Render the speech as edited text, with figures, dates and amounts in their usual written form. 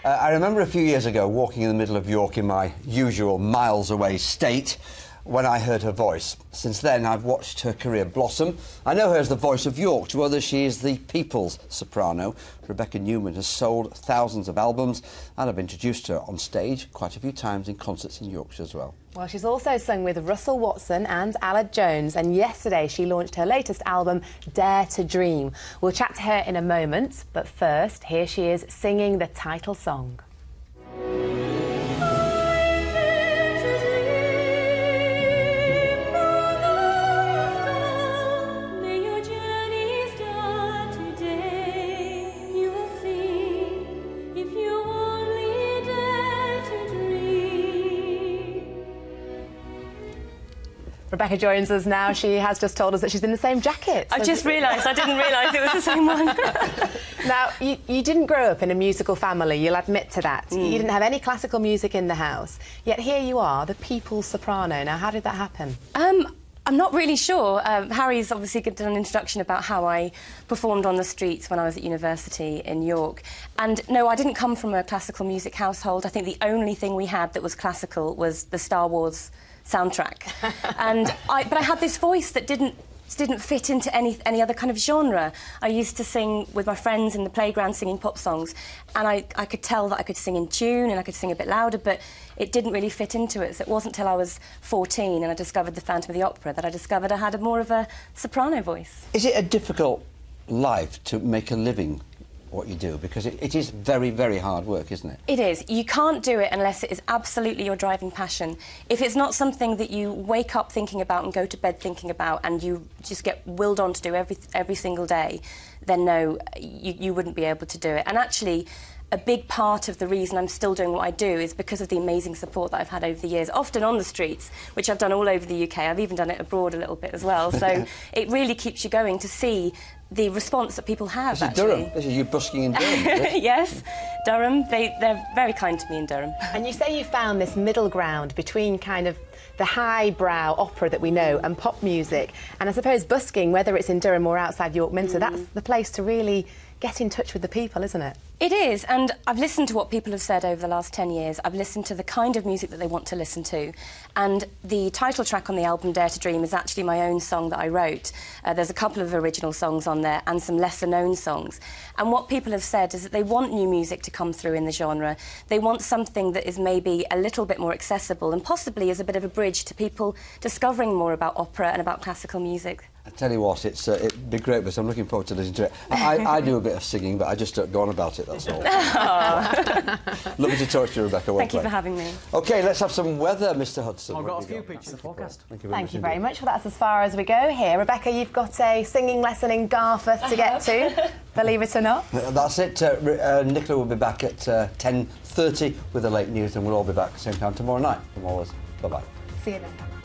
I remember a few years ago walking in the middle of York in my usual miles away state when I heard her voice. Since then, I've watched her career blossom. I know her as the voice of York. To others, she is the people's soprano. Rebecca Newman has sold thousands of albums, and I've introduced her on stage quite a few times in concerts in Yorkshire as well. Well, she's also sung with Russell Watson and Aled Jones, and yesterday she launched her latest album, Dare to Dream. We'll chat to her in a moment, but first, here she is singing the title song. Rebecca joins us now. She has just told us that she's in the same jacket. I just realised. I didn't realise it was the same one. Now, you didn't grow up in a musical family, you'll admit to that. You didn't have any classical music in the house, yet here you are, the people's soprano. Now, how did that happen? I'm not really sure. Harry's obviously done an introduction about how I performed on the streets when I was at university in York. And no, I didn't come from a classical music household. I think the only thing we had that was classical was the Star Wars soundtrack. But I had this voice that didn't fit into any other kind of genre. I used to sing with my friends in the playground singing pop songs, and I could tell that I could sing in tune and I could sing a bit louder, but it didn't really fit into it. So it wasn't till I was 14 and I discovered the Phantom of the Opera that I discovered I had more of a soprano voice. Is it a difficult life to make a living what you do? Because it is very, very hard work, isn't it? It is. You can't do it unless it is absolutely your driving passion. If it's not something that you wake up thinking about and go to bed thinking about and you just get willed on to do every single day, then no, you wouldn't be able to do it. And actually, a big part of the reason I'm still doing what I do is because of the amazing support that I've had over the years, often on the streets, which I've done all over the UK. I've even done it abroad a little bit as well. So it really keeps you going to see the response that people have, this actually. Durham. This is you busking in Durham, Yes, Durham. They're very kind to me in Durham. And you say you found this middle ground between kind of the highbrow opera that we know and pop music. And I suppose busking, whether it's in Durham or outside York Minster, that's the place to really get in touch with the people, isn't it? It is, and I've listened to what people have said over the last 10 years. I've listened to the kind of music that they want to listen to. And the title track on the album, Dare to Dream, is actually my own song that I wrote. There's a couple of original songs on there and some lesser-known songs. And what people have said is that they want new music to come through in the genre. They want something that is maybe a little bit more accessible and possibly is a bit of a bridge to people discovering more about opera and about classical music. I tell you what, it'd be great, but I'm looking forward to listening to it. I do a bit of singing, but I just don't go on about it, that's all. Lovely to talk to you, Rebecca. Thank you for having me. OK, let's have some weather, Mr Hudson. I've got a few pictures in the forecast. Thank you very much. Well, that's as far as we go here. Rebecca, you've got a singing lesson in Garforth to get to, believe it or not. That's it. Nicola will be back at 10:30 with the late news, and we'll all be back at the same time tomorrow night. From all of us. Bye-bye. See you then.